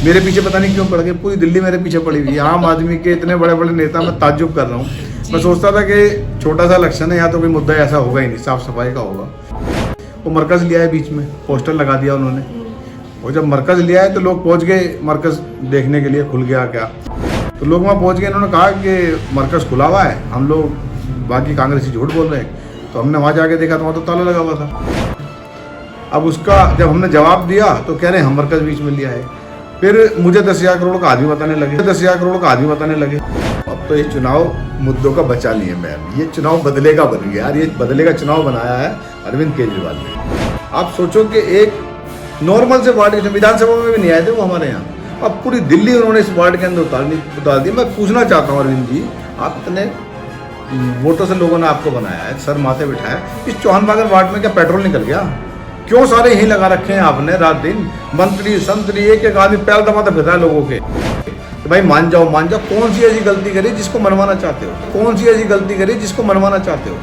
मेरे पीछे पता नहीं क्यों पड़ गए, पूरी दिल्ली मेरे पीछे पड़ी हुई है। आम आदमी के इतने बड़े बड़े नेता, मैं ताज्जुब कर रहा हूँ। मैं सोचता था कि छोटा सा इलेक्शन है, या तो कोई मुद्दा ऐसा होगा ही नहीं, साफ सफाई का होगा। वो मरकज़ लिया है, बीच में पोस्टर लगा दिया उन्होंने, और जब मरकज़ लिया है तो लोग पहुँच गए मरकज़ देखने के लिए, खुल गया क्या, तो लोग वहाँ पहुँच गए। इन्होंने कहा कि मरकज़ खुला हुआ है, हम लोग बाकी कांग्रेसी झूठ बोल रहे हैं। तो हमने वहाँ जाके देखा तो वहाँ तो ताला लगा हुआ था। अब उसका जब हमने जवाब दिया तो कह रहे हैं हम मरकज़ बीच में लिया है। फिर मुझे 10,000 करोड़ का आदमी बताने लगे। अब तो ये चुनाव मुद्दों का बचा नहीं है मैम, ये चुनाव बदलेगा बन गया यार, ये बदलेगा चुनाव बनाया है अरविंद केजरीवाल ने। आप सोचो कि एक नॉर्मल से वार्ड, विधानसभा में भी नहीं आए थे वो हमारे यहाँ, अब पूरी दिल्ली उन्होंने इस वार्ड के अंदर उतार दी। मैं पूछना चाहता हूँ अरविंद जी, आप इतने वोटों से लोगों ने आपको बनाया है, सर माथे बिठाया, इस चौहान बागर वार्ड में क्या पेट्रोल निकल गया? क्यों सारे यहीं लगा रखे हैं आपने रात दिन? मंत्री संतरी एक एक आदमी पैर दबाता फिरता है लोगों के। तो भाई मान जाओ। कौन सी ऐसी गलती करी जिसको मनवाना चाहते हो?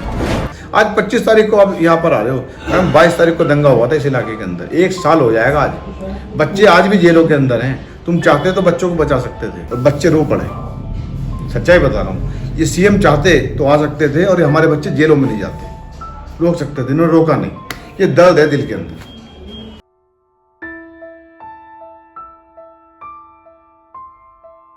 आज 25 तारीख को आप यहाँ पर आ रहे हो मैम, 22 तारीख को दंगा हुआ था इस इलाके के अंदर, 1 साल हो जाएगा आज। बच्चे आज भी जेलों के अंदर हैं। तुम चाहते तो बच्चों को बचा सकते थे, तो बच्चे रो पड़े। सच्चाई बता रहा हूँ, ये सीएम चाहते तो आ सकते थे और हमारे बच्चे जेलों में नहीं जाते, रोक सकते थे, इन्होंने रोका नहीं। ये दर्द है दिल के अंदर।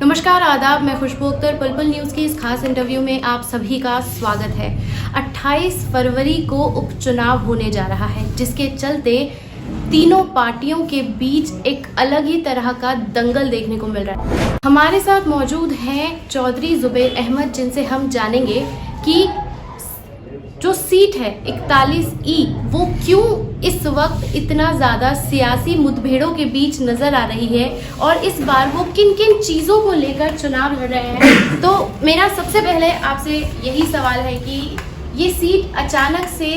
नमस्कार, आदाब। मैं खुशबू अख्तर। पल पल न्यूज़ की इस खास इंटरव्यू में आप सभी का स्वागत है। 28 फरवरी को उपचुनाव होने जा रहा है, जिसके चलते तीनों पार्टियों के बीच एक अलग ही तरह का दंगल देखने को मिल रहा है। हमारे साथ मौजूद हैं चौधरी जुबैर अहमद, जिनसे हम जानेंगे कि जो सीट है 41E वो क्यों इस वक्त इतना ज़्यादा सियासी मुठभेड़ों के बीच नज़र आ रही है, और इस बार वो किन किन चीज़ों को लेकर चुनाव लड़ रहे हैं। तो मेरा सबसे पहले आपसे यही सवाल है कि ये सीट अचानक से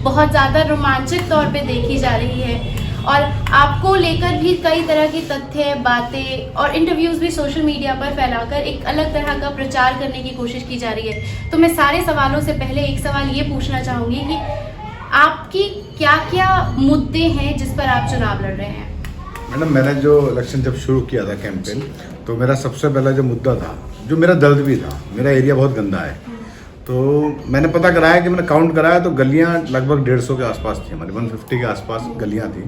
बहुत ज़्यादा रोमांचक तौर पे देखी जा रही है, और आपको लेकर भी कई तरह की तथ्य, बातें और इंटरव्यूज़ भी सोशल मीडिया पर फैलाकर एक अलग तरह का प्रचार करने की कोशिश की जा रही है। तो मैं सारे सवालों से पहले एक सवाल ये पूछना चाहूँगी कि आपकी क्या क्या मुद्दे हैं जिस पर आप चुनाव लड़ रहे हैं? मैडम, मैंने जो इलेक्शन जब शुरू किया था कैंपेन, तो मेरा सबसे पहला जो मुद्दा था, जो मेरा दर्द भी था, मेरा एरिया बहुत गंदा है, तो मैंने पता कराया कि मैंने काउंट कराया तो गलियां लगभग 150 के आसपास थी, हमारी 150 के आसपास गलियां थी,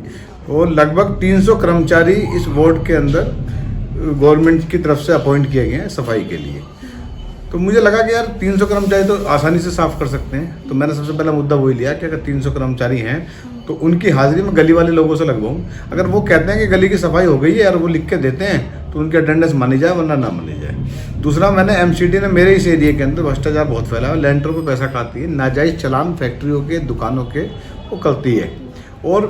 और लगभग 300 कर्मचारी इस वार्ड के अंदर गवर्नमेंट की तरफ से अपॉइंट किए गए हैं सफाई के लिए। तो मुझे लगा कि यार 300 कर्मचारी तो आसानी से साफ़ कर सकते हैं, तो मैंने सबसे पहला मुद्दा वही लिया कि अगर 300 कर्मचारी हैं तो उनकी हाजिरी में गली वाले लोगों से लगवाऊँ। अगर वो कहते हैं कि गली की सफाई हो गई है और वो लिख के देते हैं तो उनकी अटेंडेंस मानी जाए, वरना ना मानी जाए। दूसरा, मैंने एमसीडी ने मेरे इस एरिया के अंदर भ्रष्टाचार बहुत फैला है, लैंडरों पे पैसा खाती है, नाजायज़ चलान फैक्ट्रियों के, दुकानों के वो करती है, और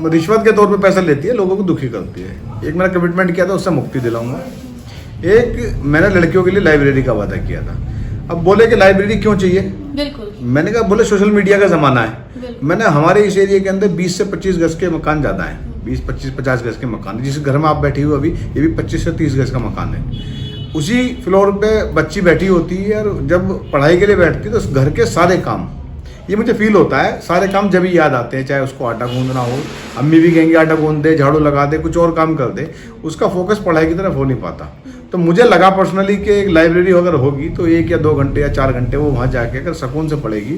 रिश्वत के तौर पे पैसा लेती है, लोगों को दुखी करती है। एक मैंने कमिटमेंट किया था, उससे मुक्ति दिलाऊंगा। एक मैंने लड़कियों के लिए लाइब्रेरी का वादा किया था। अब बोले कि लाइब्रेरी क्यों चाहिए? बिल्कुल। मैंने कहा बोले सोशल मीडिया का ज़माना है। मैंने हमारे इस एरिया के अंदर 20 से 25 गज के मकान ज़्यादा हैं, 20-25-50 गज के मकान है। जिस घर में आप बैठी हुई अभी, ये भी 25 से 30 गज का मकान है। उसी फ्लोर पे बच्ची बैठी होती है, और जब पढ़ाई के लिए बैठती है तो उस घर के सारे काम, ये मुझे फील होता है, सारे काम जब ही याद आते हैं, चाहे उसको आटा गूंदना हो, अम्मी भी कहेंगे आटा गूंद दे, झाड़ू लगा दे, कुछ और काम कर दे, उसका फोकस पढ़ाई की तरफ हो नहीं पाता। तो मुझे लगा पर्सनली कि एक लाइब्रेरी अगर होगी तो 1 या 2 घंटे या 4 घंटे वो वहाँ जाके अगर सुकून से पढ़ेगी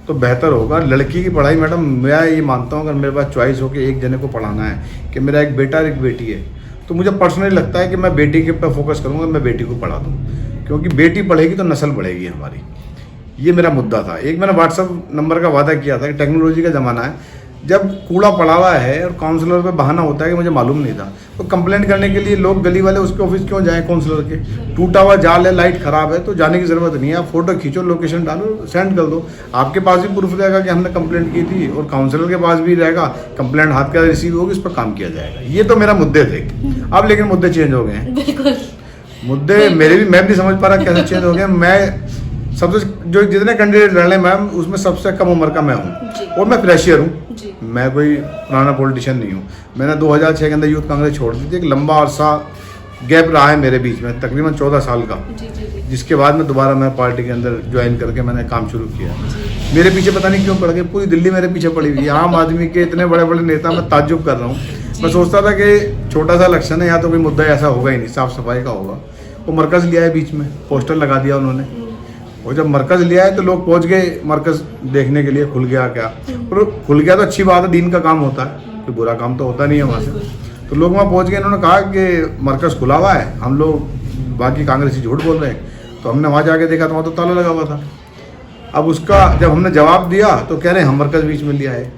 तो बेहतर होगा। लड़की की पढ़ाई मैडम, मैं ये मानता हूँ, अगर मेरे पास चॉइस हो कि एक जने को पढ़ाना है, कि मेरा एक बेटा और एक बेटी है, तो मुझे पर्सनली लगता है कि मैं बेटी के ऊपर फोकस करूँगा, मैं बेटी को पढ़ा दूँ, क्योंकि बेटी पढ़ेगी तो नस्ल बढ़ेगी हमारी। ये मेरा मुद्दा था। एक मैंने व्हाट्सअप नंबर का वादा किया था कि टेक्नोलॉजी का ज़माना है, जब कूड़ा पड़ा हुआ है और काउंसलर पे बहाना होता है कि मुझे मालूम नहीं था, तो कंप्लेंट करने के लिए लोग गली वाले उसके ऑफिस क्यों जाएं? काउंसलर के टूटा हुआ जाल है, लाइट ख़राब है, तो जाने की ज़रूरत नहीं है। आप फोटो खींचो, लोकेशन डालो, सेंड कर दो, आपके पास भी प्रूफ रहेगा कि हमने कंप्लेंट की थी, और काउंसलर के पास भी रहेगा, कंप्लेंट हाथ का रिसीव होगी, इस पर काम किया जाएगा। ये तो मेरा मुद्दे थे। अब लेकिन मुद्दे चेंज हो गए हैं। बिल्कुल मुद्दे मेरे भी, मैं भी समझ पा रहा कैसे चेंज हो गए। मैं सबसे जो जितने कैंडिडेट लड़ रहे मैम, उसमें सबसे कम उम्र का मैं हूँ, और मैं फ्रेशियर हूँ, मैं कोई पुराना पॉलिटिशियन नहीं हूँ। मैंने 2006 के अंदर यूथ कांग्रेस छोड़ दी थी। एक लंबा अरसा गैप रहा है मेरे बीच में, तकरीबन 14 साल का, जिसके बाद में दोबारा मैं पार्टी के अंदर ज्वाइन करके मैंने काम शुरू किया। मेरे पीछे पता नहीं क्यों पड़ गए, पूरी दिल्ली मेरे पीछे पड़ी हुई है। आम आदमी के इतने बड़े बड़े नेता, मैं ताज्जुब कर रहा हूँ। मैं सोचता था कि छोटा सा इलेक्शन है, यहाँ तो कोई मुद्दा ऐसा होगा ही नहीं, साफ सफाई का होगा। वो मरकज़ लिया है, बीच में पोस्टर लगा दिया उन्होंने, और जब मरकज़ लिया है तो लोग पहुंच गए मरकज़ देखने के लिए। खुल गया क्या, और खुल गया तो अच्छी बात है, दीन का काम होता है, कोई बुरा काम तो होता नहीं है वहाँ से। तो लोग वहाँ पहुँच गए, इन्होंने कहा कि मरकज़ खुला हुआ है, हम लोग बाकी कांग्रेसी झूठ बोल रहे हैं। तो हमने वहाँ जाके देखा तो वहाँ तो ताला लगा हुआ था। अब उसका जब हमने जवाब दिया तो कह रहे हैं हम मरकज़ बीच में लिया है।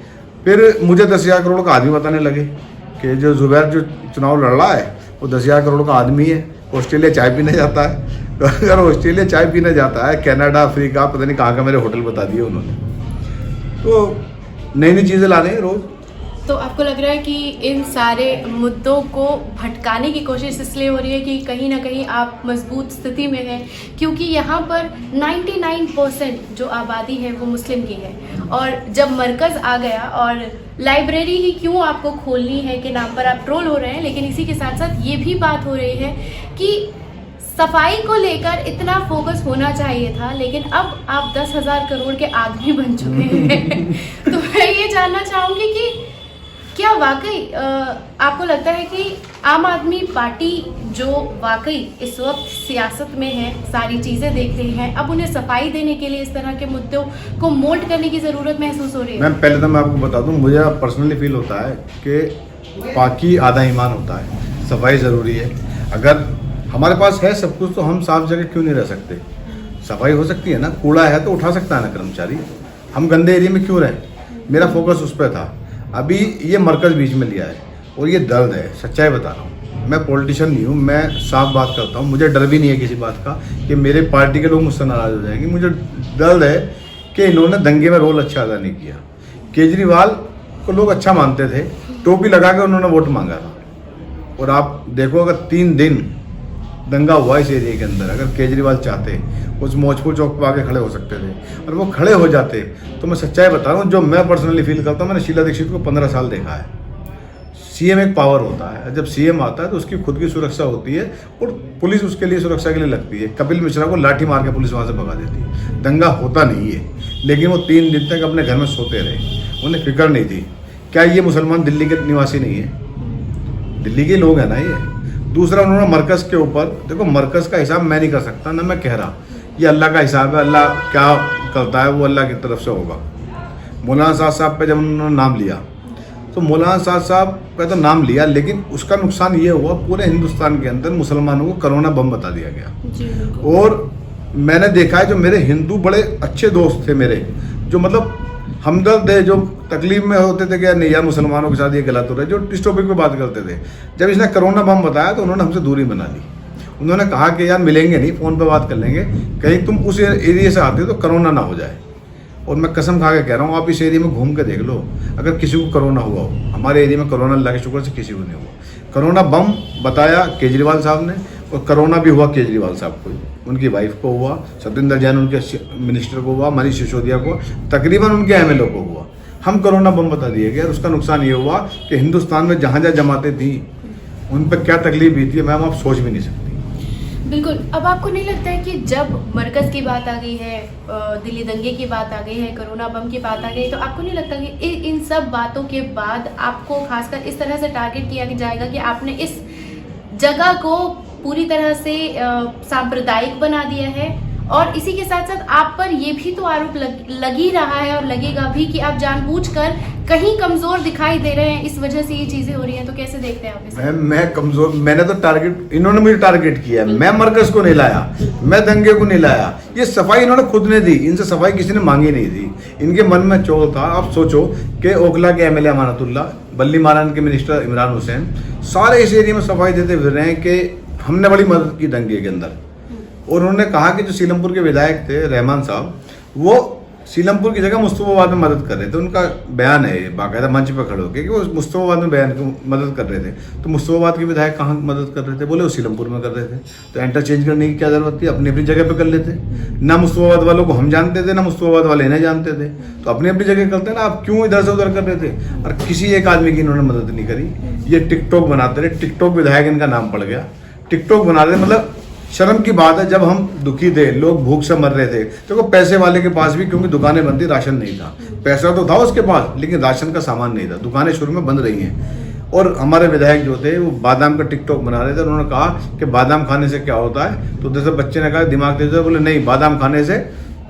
फिर मुझे 10,000 करोड़ का आदमी बताने लगे कि जो जुबैर जो चुनाव लड़ रहा है वो 10,000 करोड़ का आदमी है, ऑस्ट्रेलिया चाय पीने जाता है। तो अगर ऑस्ट्रेलिया चाय पीने जाता है, कनाडा, अफ्रीका, पता नहीं कहाँ का मेरे होटल बता दिए उन्होंने। तो नई नई चीज़ें ला रहे हैं रोज़। तो आपको लग रहा है कि इन सारे मुद्दों को भटकाने की कोशिश इसलिए हो रही है कि कहीं ना कहीं आप मजबूत स्थिति में हैं, क्योंकि यहाँ पर 99% जो आबादी है वो मुस्लिम की है, और जब मरकज़ आ गया, और लाइब्रेरी ही क्यों आपको खोलनी है के नाम पर आप ट्रोल हो रहे हैं, लेकिन इसी के साथ साथ ये भी बात हो रही है कि सफाई को लेकर इतना फोकस होना चाहिए था, लेकिन अब आप 10,000 करोड़ के आदमी बन चुके हैं। तो मैं ये जानना चाहूँगी कि क्या वाकई आपको लगता है कि आम आदमी पार्टी जो वाकई इस वक्त सियासत में है, सारी चीज़ें देख रही है, अब उन्हें सफाई देने के लिए इस तरह के मुद्दों को मोल्ड करने की ज़रूरत महसूस हो रही है? मैम पहले तो मैं आपको बता दूं, मुझे पर्सनली फील होता है कि पाकी आधा ईमान होता है, सफाई ज़रूरी है। अगर हमारे पास है सब कुछ तो हम साफ जगह क्यों नहीं रह सकते? सफाई हो सकती है ना, कूड़ा है तो उठा सकता है ना कर्मचारी, हम गंदे एरिया में क्यों रहें? मेरा फोकस उस पर था। अभी ये मरकज़ बीच में लिया है और ये दर्द है, सच्चाई बता रहा हूँ। मैं पॉलिटिशियन नहीं हूँ, मैं साफ बात करता हूँ, मुझे डर भी नहीं है किसी बात का कि मेरे पार्टी के लोग मुझसे नाराज़ हो जाएंगे। मुझे दर्द है कि इन्होंने दंगे में रोल अच्छा अदा नहीं किया। केजरीवाल को लोग अच्छा मानते थे, टोपी लगा के उन्होंने वोट मांगा था, और आप देखो अगर 3 दिन दंगा हुआ इस एरिया के अंदर, अगर केजरीवाल चाहते उस मौजपुर चौक पर आके खड़े हो सकते थे, और वो खड़े हो जाते तो मैं सच्चाई बता रहा हूँ, जो मैं पर्सनली फील करता हूँ, मैंने शीला दीक्षित को 15 साल देखा है। सीएम एक पावर होता है, जब सीएम आता है तो उसकी खुद की सुरक्षा होती है और पुलिस उसके लिए सुरक्षा के लिए लगती है। कपिल मिश्रा को लाठी मार के पुलिस वहाँ से भगा देती है। दंगा होता नहीं है, लेकिन वो 3 दिन तक अपने घर में सोते रहे, उन्हें फिक्र नहीं थी। क्या ये मुसलमान दिल्ली के निवासी नहीं है? दिल्ली के लोग हैं ना ये। दूसरा, उन्होंने मरकज़ के ऊपर, देखो मरकज़ का हिसाब मैं नहीं कर सकता ना, मैं कह रहा ये अल्लाह का हिसाब है, अल्लाह क्या करता है वो अल्लाह की तरफ से होगा। मौलाना साहब पे जब उन्होंने नाम लिया तो मौलाना साहब का तो नाम लिया, लेकिन उसका नुकसान ये हुआ पूरे हिंदुस्तान के अंदर मुसलमानों को कोरोना बम बता दिया गया। और मैंने देखा है जो मेरे हिंदू बड़े अच्छे दोस्त थे मेरे, जो मतलब हमदर्द है, जो तकलीफ में होते थे कि यार नहीं यार मुसलमानों के साथ ये गलत हो रहा है, जो इस टॉपिक पे बात करते थे, जब इसने कोरोना बम बताया तो उन्होंने हमसे दूरी बना ली। उन्होंने कहा कि यार मिलेंगे नहीं, फ़ोन पे बात कर लेंगे, कहीं तुम उस एरिया से आते हो तो कोरोना ना हो जाए। और मैं कसम खा के कह रहा हूँ, आप इस एरिया में घूम के देख लो, अगर किसी को कोरोना हुआ हो, हमारे एरिया में कोरोना अल्लाह के शुक्र से किसी को नहीं हुआ। कोरोना बम बताया केजरीवाल साहब ने, और कोरोना भी हुआ केजरीवाल साहब को, उनकी वाइफ को हुआ, सत्येंद्र जैन उनके मिनिस्टर को हुआ, मनीष सिसोदिया को, तकरीबन उनके एमएलए को हुआ। हम कोरोना बम बता दिए गए। उसका नुकसान ये हुआ कि हिंदुस्तान में जहाँ जहाँ जमातें थी उन पर क्या तकलीफ हुई थी, मैम आप सोच भी नहीं सकती। बिल्कुल। अब आपको नहीं लगता है कि जब मरकज़ की बात आ गई है, दिल्ली दंगे की बात आ गई है, कोरोना बम की बात आ गई, तो आपको नहीं लगता कि इन सब बातों के बाद आपको खासकर इस तरह से टारगेट किया जाएगा कि आपने इस जगह को पूरी तरह से सांप्रदायिक बना दिया है, और इसी के साथ साथ आप पर ये भी तो आरोप लग ही रहा है और लगेगा भी कि आप जानबूझकर कहीं कमजोर दिखाई दे रहे हैं, इस वजह से ये चीजें हो रही हैं। तो कैसे देखते हैं आप इसे? मैं कमजोर, मैंने तो टारगेट, इन्होंने मुझे टारगेट किया है, मैं मरकज़ को नहीं लाया, मैं दंगे को नहीं लाया, ये सफाई इन्होंने खुद ने दी, इनसे सफाई किसी ने मांगी नहीं थी, इनके मन में चोर था। आप सोचो कि ओखला के एमएलए अमानतुल्लाह, बल्ली मारान के मिनिस्टर इमरान हुसैन, सारे इस एरिया में सफाई देते फिर रहे हैं कि हमने बड़ी मदद की दंगे के अंदर। और उन्होंने कहा कि जो सीलमपुर के विधायक थे रहमान साहब, वो सीलमपुर की जगह मुस्तफाबाद में मदद कर रहे थे। उनका बयान है बाकायदा मंच पर खड़े होकर कि वो मुस्तफाबाद में बयान मदद कर रहे थे। तो मुस्तफाबाद के विधायक कहाँ मदद कर रहे थे? बोले वो सीलमपुर में कर रहे थे। तो इंटरचेंज करने की क्या जरूरत थी? अपनी अपनी जगह पे कर लेते। ना मुस्तफाबाद वालों को हम जानते थे, ना मुस्तफाबाद वाले इन्हें जानते थे, तो अपनी अपनी जगह करते ना। आप क्यों इधर से उधर कर रहे थे? और किसी एक आदमी की इन्होंने मदद नहीं करी। ये टिकटॉक बनाते रहे, टिकटॉक विधायक इनका नाम पड़ गया। टिकटॉक बना रहे, मतलब शर्म की बात है। जब हम दुखी थे, लोग भूख से मर रहे थे, तो पैसे वाले के पास भी, क्योंकि दुकानें बंद थी, राशन नहीं था, पैसा तो था उसके पास लेकिन राशन का सामान नहीं था, दुकानें शुरू में बंद रही हैं। और हमारे विधायक जो थे वो बादाम का टिकटॉक बना रहे थे। उन्होंने कहा कि बादाम खाने से क्या होता है, तो जैसे बच्चे ने कहा दिमाग तेज है, बोले नहीं, बादाम खाने से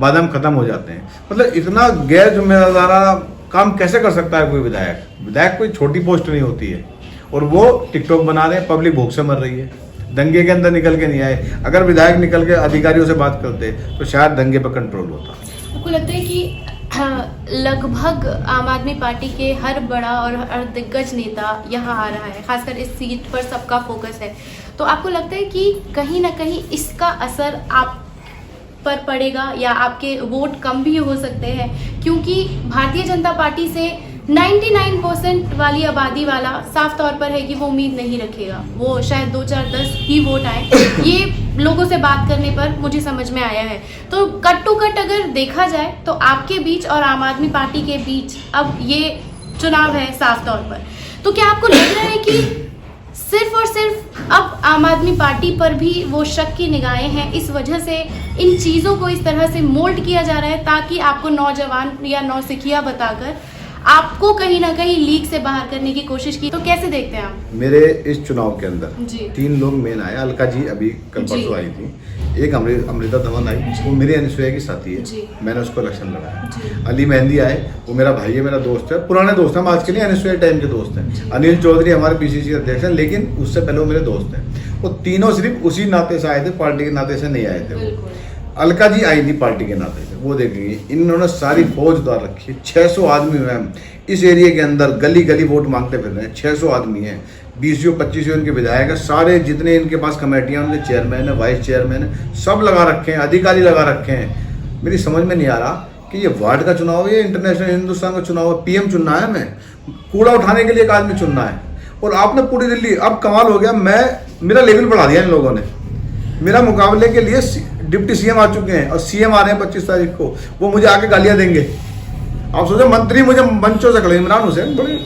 बादाम खत्म हो जाते हैं। मतलब इतना गैर जिम्मेदाराना काम कैसे कर सकता है कोई विधायक? विधायक कोई छोटी पोस्ट नहीं होती है, और वो टिकटॉक बना रहे हैं, पब्लिक भूख से मर रही है। दंगे के अंदर निकल के नहीं आए। अगर विधायक निकल के अधिकारियों से बात करते तो शायद दंगे पर कंट्रोल होता। आपको लगता है कि लगभग आम आदमी पार्टी के हर बड़ा और हर दिग्गज नेता यहाँ आ रहा है, खासकर इस सीट पर सबका फोकस है, तो आपको लगता है कि कहीं ना कहीं इसका असर आप पर पड़ेगा या आपके वोट कम भी हो सकते हैं? क्योंकि भारतीय जनता पार्टी से 99% वाली आबादी वाला साफ तौर पर है कि वो उम्मीद नहीं रखेगा, वो शायद 2 4 10 ही वोट आए, ये लोगों से बात करने पर मुझे समझ में आया है। तो कट टू कट अगर देखा जाए तो आपके बीच और आम आदमी पार्टी के बीच अब ये चुनाव है साफ तौर पर, तो क्या आपको लग रहा है कि सिर्फ और सिर्फ अब आम आदमी पार्टी पर भी वो शक की निगाहें हैं, इस वजह से इन चीज़ों को इस तरह से मोल्ड किया जा रहा है ताकि आपको नौजवान या नौसिखिया बताकर आपको कहीं ना कहीं लीग से बाहर करने की कोशिश की? तो कैसे देखते हैं आप? मेरे इस चुनाव के अंदर जी 3 लोग मेन आए। अलका जी अभी कल परसों आई थी, एक अमृता धवन आई, वो मेरी अनुसुईया की साथी है, मैंने उसको इलेक्शन लड़ाया। अली मेहंदी आए, वो मेरा भाई है, मेरा दोस्त है, पुराने दोस्त हैं, हम आज के लिए अनुसुईया टाइम के दोस्त हैं। अनिल चौधरी हमारे पीसीसी अध्यक्ष हैं, लेकिन उससे पहले वो मेरे दोस्त हैं। वो तीनों सिर्फ उसी नाते से आए थे, पार्टी के नाते से नहीं आए थे वो। अलका जी आई थी पार्टी के नाते से, वो देखेंगे इन्होंने सारी फौज द्वार रखी है। 600 आदमी मैम इस एरिया के अंदर गली गली वोट मांगते फिर रहे हैं। 600 आदमी हैं, 20-25 इनके विधायक है, सारे जितने इनके पास कमेटियां, उनके चेयरमैन है, वाइस चेयरमैन है, सब लगा रखे हैं, अधिकारी लगा रखे हैं। मेरी समझ में नहीं आ रहा कि ये वार्ड का चुनाव है या इंटरनेशनल हिंदुस्तान का चुनाव है। पीएम चुनना है, हमें कूड़ा उठाने के लिए एक आदमी चुनना है, और आपने पूरी दिल्ली, अब कमाल हो गया, मेरा लेवल बढ़ा दिया इन लोगों ने। मेरा मुकाबले के लिए डिप्टी सीएम आ चुके हैं और सीएम आ रहे हैं 25 तारीख को, वो मुझे आके गालियां देंगे। आप सोचो, मंत्री मुझे मंचों से खड़े, इमरान हुसैन बड़े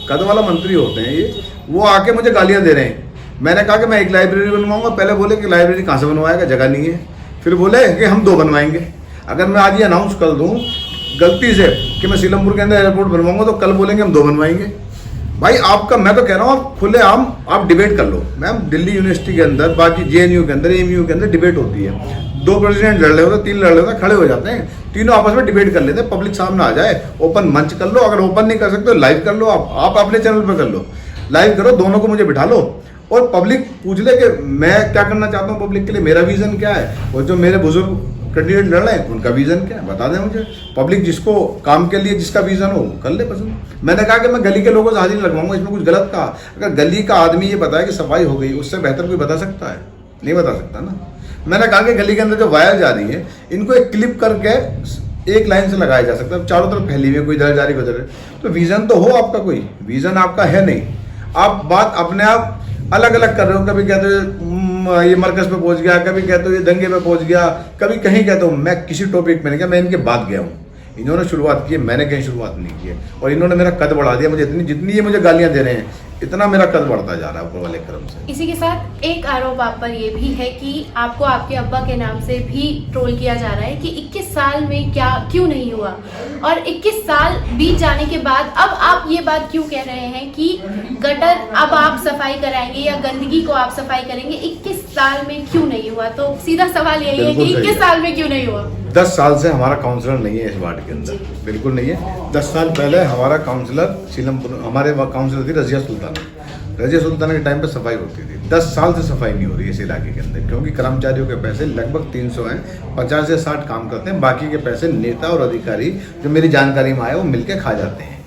कद वाला मंत्री होते हैं ये, वो आके मुझे गालियां दे रहे हैं। मैंने कहा कि मैं एक लाइब्रेरी बनवाऊंगा, पहले बोले कि लाइब्रेरी कहाँ से बनवाएगा, जगह नहीं है। फिर बोले कि हम 2 बनवाएंगे। अगर मैं आज ये अनाउंस कर दूँ गलती से कि मैं सीलमपुर के अंदर एयरपोर्ट बनवाऊंगा, तो कल बोलेंगे हम 2 बनवाएंगे। भाई आपका, मैं तो कह रहा हूँ आप खुले आम आप डिबेट कर लो। मैम दिल्ली यूनिवर्सिटी के अंदर, बाकी जेएनयू के अंदर, एमयू के अंदर डिबेट होती है। 2 प्रेसिडेंट लड़ रहे होते, 3 लड़ रहे होते, खड़े हो जाते हैं, तीनों आपस में डिबेट कर लेते हैं, पब्लिक सामने आ जाए, ओपन मंच कर लो। अगर ओपन नहीं कर सकते तो लाइव कर लो, आप अपने चैनल पर कर लो, लाइव करो, दोनों को मुझे बिठा लो, और पब्लिक पूछ ले कि मैं क्या करना चाहता हूँ पब्लिक के लिए, मेरा विजन क्या है, और जो मेरे बुजुर्ग कैंडिडेट लड़ रहे हैं उनका विजन क्या है, बता दें मुझे। पब्लिक जिसको काम के लिए जिसका विजन हो कर ले पसंद। मैंने कहा कि मैं गली के लोगों से हाजिर लगवाऊंगा, इसमें कुछ गलत कहा? अगर गली का आदमी ये बताए कि सफाई हो गई, उससे बेहतर कोई बता सकता है? नहीं बता सकता ना। मैंने कहा कि गली के अंदर जो वायर जा रही है, इनको एक क्लिप करके एक लाइन से लगाया जा सकता है, चारों तरफ फैली हुई, कोई इधर जा रही कोई उधर। तो विजन तो हो आपका, कोई विजन आपका है नहीं। आप बात अपने आप अलग अलग कर रहे हो, कभी कहते हो ये मरकज पे पहुंच गया, कभी कहते हो ये दंगे पे पहुंच गया, कभी कहीं कहते हो। मैं किसी टॉपिक पे नहीं गया, मैं इनके बाद गया हूँ। इन्होंने शुरुआत की है, मैंने कहीं शुरुआत नहीं की है, और इन्होंने मेरा कद बढ़ा दिया। मुझे जितनी ये मुझे गालियां दे रहे हैं, इतना मेरा कद बढ़ता जा रहा है ऊपर वाले क्रम से। इसी के साथ एक आरोप आप पर ये भी है कि आपको आपके अब्बा के नाम से भी ट्रोल किया जा रहा है कि 21 साल में क्यों नहीं हुआ, और 21 साल बीत जाने के बाद अब आप ये बात क्यों कह रहे हैं कि गटर अब आप सफाई कराएंगे या गंदगी को आप सफाई करेंगे, 21 साल में क्यों नहीं हुआ? तो सीधा सवाल यही है कि 21 साल में क्यों नहीं हुआ? 10 साल से हमारा काउंसलर नहीं है इस वार्ड के अंदर, बिल्कुल नहीं है। 10 साल पहले हमारा काउंसलर सीलमपुर, हमारे काउंसलर थी रजिया सुल्ताना। रजिया सुल्ताना के टाइम पे सफाई होती थी। 10 साल से सफाई नहीं हो रही है इस इलाके के अंदर, क्योंकि कर्मचारियों के पैसे लगभग 300 हैं, 50 से 60 काम करते हैं, बाकी के पैसे नेता और अधिकारी जो मेरी जानकारी में आए वो मिलके खा जाते हैं।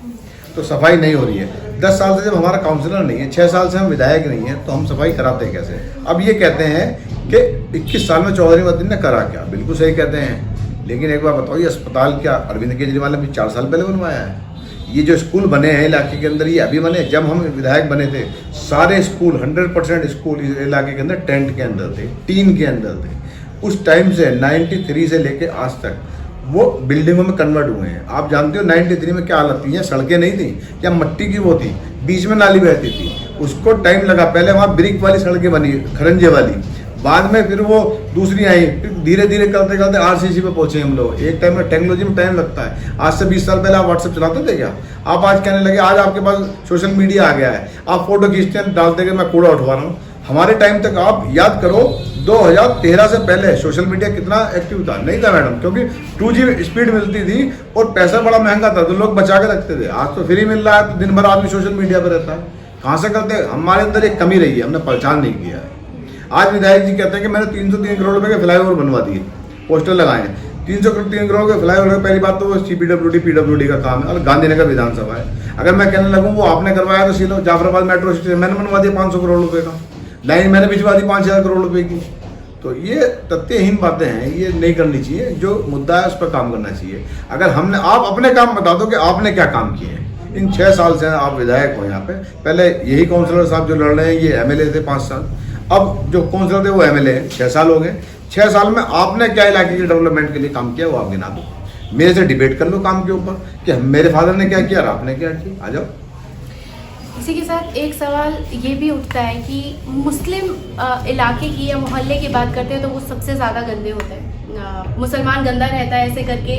तो सफाई नहीं हो रही है। 10 साल से जब हमारा काउंसलर नहीं है, 6 साल से हम विधायक नहीं है, तो हम सफाई कराते हैं कैसे? अब ये कहते हैं कि 21 साल में चौधरी मदन ने करा क्या? बिल्कुल सही कहते हैं, लेकिन एक बार बताओ, ये अस्पताल क्या अरविंद केजरीवाल ने भी 4 साल पहले बनवाया है? ये जो स्कूल बने हैं इलाके के अंदर, ये अभी बने? जब हम विधायक बने थे, सारे स्कूल 100% स्कूल इस इलाके के अंदर टेंट के अंदर थे, टीन के अंदर थे। उस टाइम से 93 से लेके आज तक वो बिल्डिंगों में कन्वर्ट हुए हैं। आप जानते हो 93 में क्या हालत थी? सड़कें नहीं थी, या मट्टी की वो थी, बीच में नाली बहती थी, उसको टाइम लगा। पहले वहाँ ब्रिक वाली सड़कें बनी, खरंजे वाली, बाद में फिर वो दूसरी आई, फिर धीरे धीरे करते करते आरसीसी पे पहुंचे हम लोग। एक टाइम में टेक्नोलॉजी में टाइम लगता है। आज से 20 साल पहले आप व्हाट्सएप चलाते थे क्या? आप आज कहने लगे, आज आपके पास सोशल मीडिया आ गया है, आप फोटो खींचते हैं, डालते कि मैं कूड़ा उठवा रहा हूँ। हमारे टाइम तक आप याद करो 2013 से पहले सोशल मीडिया कितना एक्टिव था? नहीं था मैडम, क्योंकि 2G स्पीड मिलती थी और पैसा बड़ा महंगा था, तो लोग बचा के रखते थे। आज तो फ्री मिल रहा है, तो दिन भर आदमी सोशल मीडिया पर रहता है। कहाँ से करते हैं? हमारे अंदर एक कमी रही है, हमने पहचान नहीं किया है। आज विधायक जी कहते हैं कि मैंने 303 करोड़ रुपए के फ्लाईओवर बनवा दिए, पोस्टर लगाए हैं। 303 करोड़ के फ्लाईओवर, पहली बात तो वो CPWD का काम है और गांधीनगर विधानसभा है। अगर मैं कहने लगूँ वो आपने करवाया, तो सीलो जाफराबाद मेट्रो स्टेशन मैंने बनवा दिया 500 करोड़ रुपए का, लाइन मैंने भिजवा दी 5000 करोड़ रुपए की। तो ये तथ्यहीन बातें हैं, ये नहीं करनी चाहिए। जो मुद्दा है उस पर काम करना चाहिए। अगर हमने, आप अपने काम बता दो कि आपने क्या काम किए हैं। इन 6 साल से आप विधायक हो यहाँ पे। पहले यही काउंसलर साहब जो लड़ रहे हैं ये MLA थे 5 साल, अब जो काउंसलर थे वो MLA हैं, 6 साल हो गए। 6 साल में आपने क्या इलाके के डेवलपमेंट के लिए काम किया वो आप गिना दो। मेरे से डिबेट कर लो काम के ऊपर कि मेरे फादर ने क्या किया और आपने क्या किया। आ जाओ। इसी के साथ एक सवाल ये भी उठता है कि मुस्लिम इलाके की या मोहल्ले की बात करते हैं तो वो सबसे ज़्यादा गंदे होते हैं। मुसलमान गंदा रहता है ऐसे करके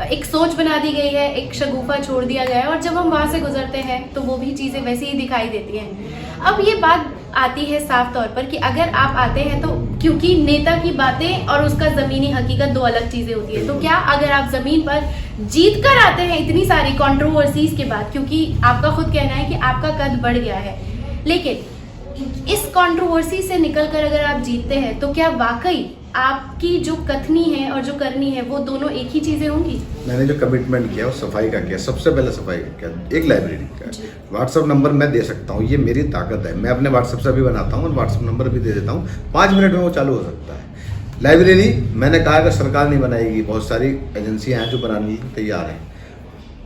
एक सोच बना दी गई है, एक शगुफा छोड़ दिया गया है, और जब हम वहाँ से गुजरते हैं तो वो भी चीज़ें वैसी ही दिखाई देती हैं। अब ये बात आती है साफ तौर पर कि अगर आप आते हैं तो, क्योंकि नेता की बातें और उसका ज़मीनी हकीकत 2 अलग चीज़ें होती है, तो क्या अगर आप ज़मीन पर जीत कर आते हैं इतनी सारी कंट्रोवर्सीज के बाद, क्योंकि आपका खुद कहना है कि आपका कद बढ़ गया है, लेकिन इस कंट्रोवर्सी से निकलकर अगर आप जीतते हैं तो क्या वाकई आपकी जो कथनी है और जो करनी है वो दोनों एक ही चीजें होंगी? मैंने जो कमिटमेंट किया वो सफाई का किया। सबसे पहले सफाई का किया, एक लाइब्रेरी का। व्हाट्सअप नंबर मैं दे सकता हूँ, ये मेरी ताकत है। मैं अपने व्हाट्सअप से भी बनाता हूँ और व्हाट्सअप नंबर भी दे देता हूँ, 5 मिनट में वो चालू हो सकता है। लाइब्रेरी मैंने कहा अगर सरकार नहीं बनाएगी, बहुत सारी एजेंसियाँ हैं जो बनाने के लिए तैयार हैं,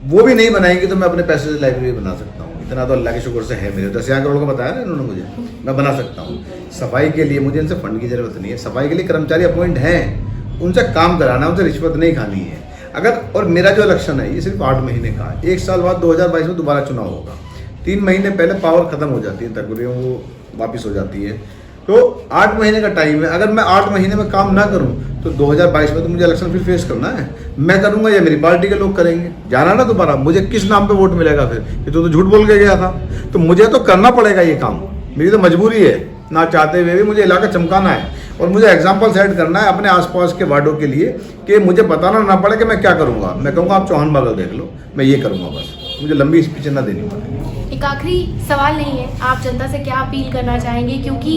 वो भी नहीं बनाएंगी तो मैं अपने पैसे से लाइब्रेरी बना सकता हूँ। इतना तो अल्लाह के शुक्र से है मेरे। 10,000 करोड़ का बताया ना इन्होंने मुझे, मैं बना सकता हूँ। सफाई के लिए मुझे इनसे फंड की जरूरत नहीं है। सफाई के लिए कर्मचारी अपॉइंट हैं, उनसे काम कराना, उनसे रिश्वत नहीं खानी है। अगर, और मेरा जो इलेक्शन है ये सिर्फ 8 महीने का है। 1 साल बाद 2022 में दोबारा चुनाव होगा। 3 महीने पहले पावर खत्म हो जाती है, तकरीबन वो वापस हो जाती है। तो 8 महीने का टाइम है। अगर मैं 8 महीने में काम ना करूं तो 2022 में तो मुझे इलेक्शन फिर फेस करना है। मैं करूंगा या मेरी पार्टी के लोग करेंगे, जाना ना दोबारा। मुझे किस नाम पे वोट मिलेगा फिर? ये तो झूठ बोल के गया था। तो मुझे तो करना पड़ेगा ये काम, मेरी तो मजबूरी है। ना चाहते हुए भी मुझे इलाका चमकाना है और मुझे एग्जाम्पल सेट करना है अपने आसपास के वार्डों के लिए कि मुझे बताना ना पड़े कि मैं क्या करूंगा। मैं कहूँगा आप चौहान बागल देख लो, मैं ये करूँगा बस। मुझे लंबी स्पीच ना देनी पड़ेगी। एक आखिरी सवाल नहीं है, आप जनता से क्या अपील करना चाहेंगे? क्योंकि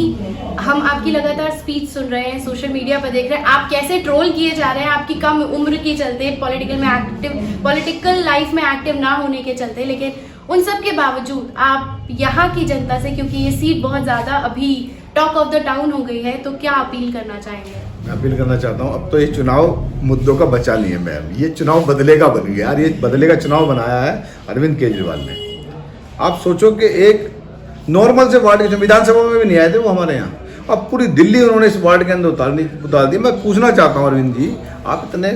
हम आपकी लगातार स्पीच सुन रहे हैं, सोशल मीडिया पर देख रहे हैं, आप कैसे ट्रोल किए जा रहे हैं आपकी कम उम्र के चलते, पॉलिटिकल लाइफ में एक्टिव ना होने के चलते। लेकिन उन सब के बावजूद आप यहाँ की जनता से, क्योंकि ये सीट बहुत ज़्यादा अभी टॉक ऑफ द टाउन हो गई है, तो क्या अपील करना चाहेंगे? मैं अपील करना चाहता हूँ, अब तो ये चुनाव मुद्दों का बचा नहीं है मैम। ये चुनाव बदले का बन गया यार। ये बदले का चुनाव बनाया है अरविंद केजरीवाल ने। आप सोचो कि एक नॉर्मल से वार्ड के विधानसभा में भी नहीं आए थे वो हमारे यहाँ, अब पूरी दिल्ली उन्होंने इस वार्ड के अंदर उतार दी। मैं पूछना चाहता हूँ अरविंद जी, आप इतने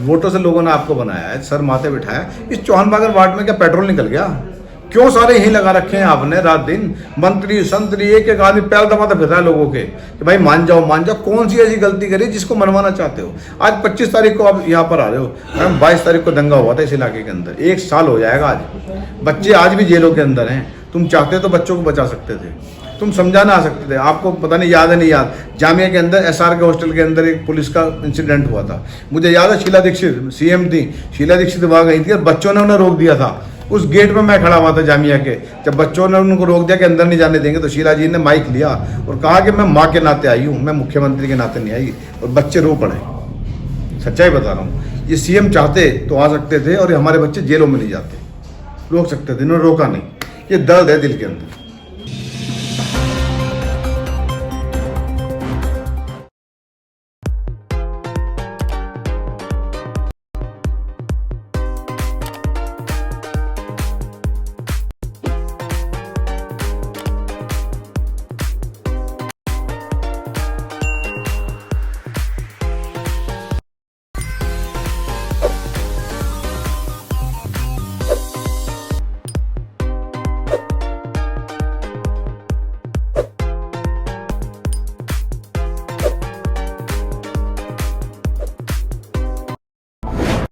वोटों से लोगों ने आपको बनाया है, सर माथे बिठाया, इस चौहान बागर वार्ड में क्या पेट्रोल निकल गया? क्यों सारे यहीं लगा रखे हैं आपने रात दिन? मंत्री संतरी एक एक आदमी पैर दबाता फिर रहा है लोगों के कि भाई मान जाओ मान जाओ। कौन सी ऐसी गलती करी जिसको मनवाना चाहते हो? आज 25 तारीख को आप यहाँ पर आ रहे हो, मैम 22 तारीख को दंगा हुआ था इस इलाके के अंदर, 1 साल हो जाएगा आज। बच्चे आज भी जेलों के अंदर हैं। तुम चाहते तो बच्चों को बचा सकते थे, तुम समझाना आ सकते थे। आपको पता नहीं याद है नहीं याद, जामिया के अंदर SR के हॉस्टल के अंदर एक पुलिस का इंसिडेंट हुआ था। मुझे याद है शीला दीक्षित CM थी, शीला दीक्षित वहाँ गई थी और बच्चों ने उन्हें रोक दिया था। उस गेट पे मैं खड़ा हुआ था जामिया के, जब बच्चों ने उनको रोक दिया कि अंदर नहीं जाने देंगे, तो शीला जी ने माइक लिया और कहा कि मैं माँ के नाते आई हूँ, मैं मुख्यमंत्री के नाते नहीं आई। और बच्चे रो पड़े, सच्चाई बता रहा हूँ। ये CM चाहते तो आ सकते थे और हमारे बच्चे जेलों में नहीं जाते, रोक सकते थे, इन्होंने रोका नहीं। ये दर्द है दिल के अंदर।